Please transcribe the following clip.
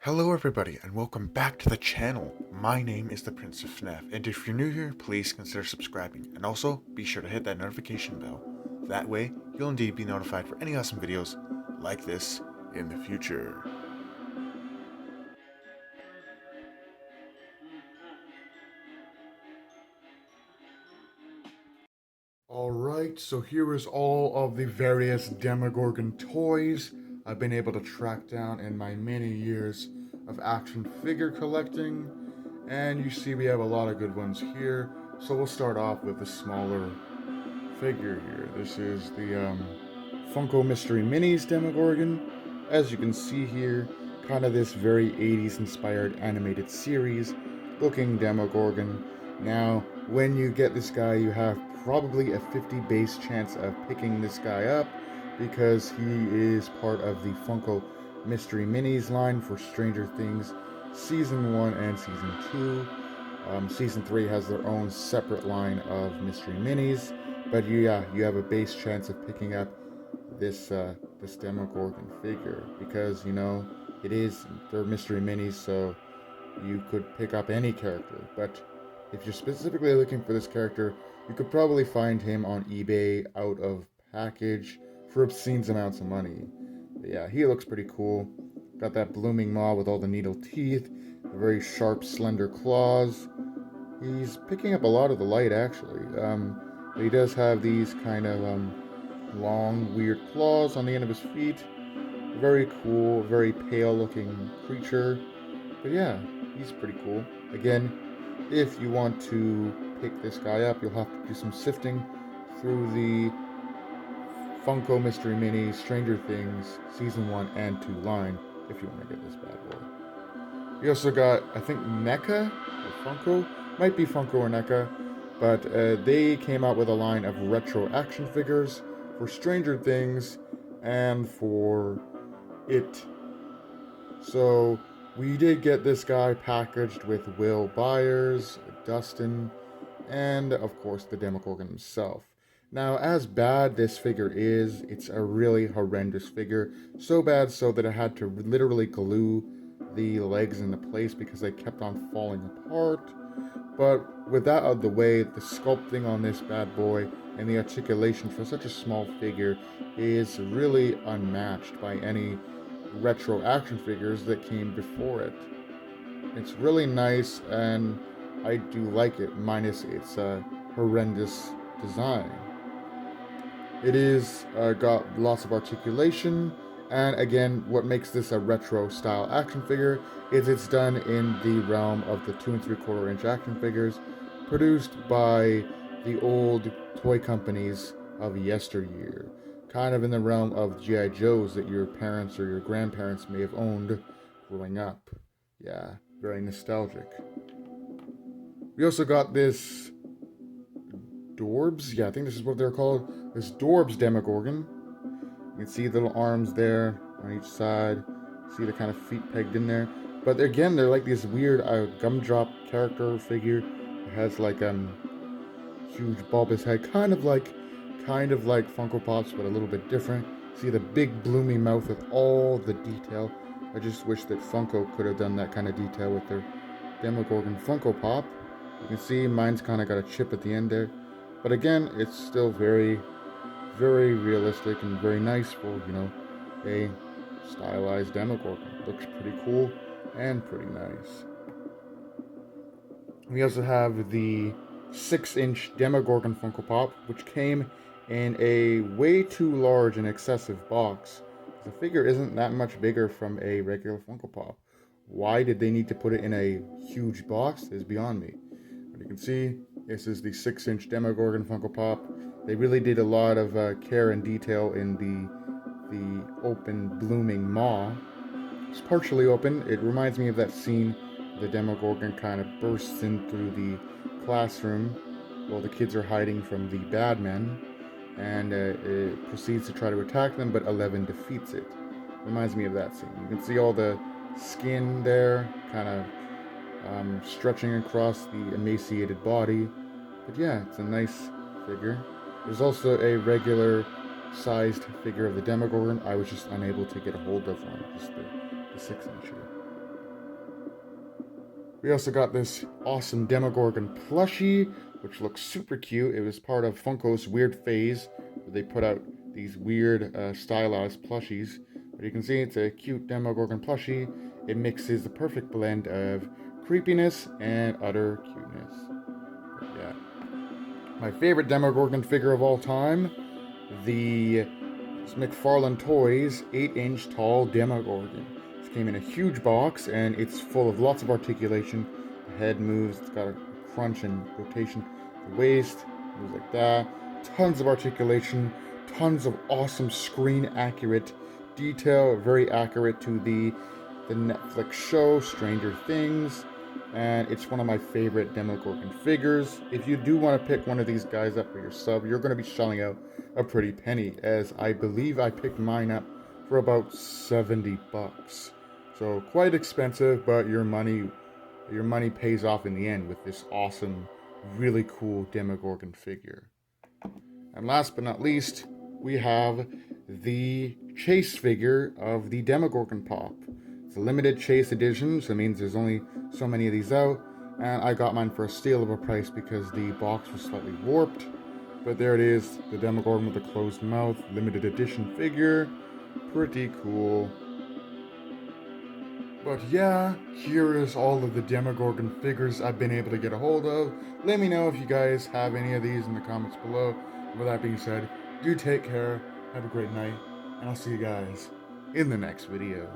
Hello everybody and welcome back to the channel. My name is the Prince of FNAF, and if you're new here, please consider subscribing, and also be sure to hit that notification bell. That way, you'll indeed be notified for any awesome videos like this in the future. Alright, so here is all of the various Demogorgon toys I've been able to track down in my many years of action figure collecting. And you see we have a lot of good ones here. So we'll start off with the smaller figure here. This is the Funko Mystery Minis Demogorgon. As you can see here, kind of this very 80s inspired animated series looking Demogorgon. Now, when you get this guy, you have probably a 50 base chance of picking this guy up because he is part of the Funko Mystery Minis line for Stranger Things Season 1 and Season 2. Season 3 has their own separate line of Mystery Minis, but you have a base chance of picking up this Demogorgon figure because, you know, they're Mystery Minis, so you could pick up any character. But if you're specifically looking for this character, you could probably find him on eBay out of package for obscene amounts of money. But yeah, he looks pretty cool. Got that blooming maw with all the needle teeth, the very sharp, slender claws. He's picking up a lot of the light, actually. But he does have these kind of long, weird claws on the end of his feet. Very cool, very pale-looking creature. But yeah, he's pretty cool. Again, if you want to pick this guy up, you'll have to do some sifting through the Funko Mystery Mini Stranger Things Season 1 and 2 line if you want to get this bad boy. We also got, I think, NECA or Funko. Might be Funko or NECA, but they came out with a line of retro action figures for Stranger Things and for It. So we did get this guy packaged with Will Byers, Dustin, and of course the Demogorgon himself. Now, as bad this figure is, it's a really horrendous figure. So bad so that I had to literally glue the legs into place because they kept on falling apart. But with that out of the way, the sculpting on this bad boy and the articulation for such a small figure is really unmatched by any retro action figures that came before it. It's really nice and I do like it, minus its horrendous design. It is got lots of articulation, and again, what makes this a retro style action figure is it's done in the realm of the 2 3/4 inch action figures produced by the old toy companies of yesteryear. Kind of in the realm of G.I. Joes that your parents or your grandparents may have owned growing up. Yeah, very nostalgic. We also got this Dorbz, yeah, I think this is what they're called. This Dorbz Demogorgon. You can see the little arms there on each side. See the kind of feet pegged in there. But again, they're like this weird gumdrop character figure. It has like huge bulbous head, kind of like Funko Pops, but a little bit different. See the big bloomy mouth with all the detail. I just wish that Funko could have done that kind of detail with their Demogorgon Funko Pop. You can see mine's kind of got a chip at the end there. But again, it's still very, very realistic and very nice for, you know, a stylized Demogorgon. Looks pretty cool and pretty nice. We also have the 6-inch Demogorgon Funko Pop, which came in a way too large and excessive box. The figure isn't that much bigger from a regular Funko Pop. Why did they need to put it in a huge box is beyond me. But you can see, this is the 6-inch Demogorgon Funko Pop. They really did a lot of care and detail in the open, blooming maw. It's partially open. It reminds me of that scene the Demogorgon kind of bursts in through the classroom while the kids are hiding from the bad men, and it proceeds to try to attack them, but 11 defeats it. Reminds me of that scene. You can see all the skin there, kind of stretching across the emaciated body. But yeah, it's a nice figure. There's also a regular sized figure of the Demogorgon. I was just unable to get a hold of one, just the 6-inch here. We also got this awesome Demogorgon plushie, which looks super cute. It was part of Funko's weird phase, where they put out these weird stylized plushies. But you can see it's a cute Demogorgon plushie. It mixes the perfect blend of creepiness and utter cuteness. But yeah. My favorite Demogorgon figure of all time, the McFarlane Toys 8-inch tall Demogorgon. This came in a huge box and it's full of lots of articulation. The head moves, it's got a crunch and rotation. The waist moves like that. Tons of articulation, tons of awesome screen accurate detail, very accurate to the Netflix show Stranger Things. And it's one of my favorite Demogorgon figures. If you do want to pick one of these guys up for your sub, you're going to be shelling out a pretty penny, as I believe I picked mine up for about 70 bucks. So quite expensive, but your money pays off in the end with this awesome, really cool Demogorgon figure. And last but not least, we have the chase figure of the Demogorgon Pop. It's a limited chase edition, so it means there's only so many of these out, and I got mine for a steal of a price because the box was slightly warped. But there it is, the Demogorgon with a closed mouth, limited edition figure. Pretty cool. But yeah, here is all of the Demogorgon figures I've been able to get a hold of. Let me know if you guys have any of these in the comments below. With that being said, do take care, have a great night, and I'll see you guys in the next video.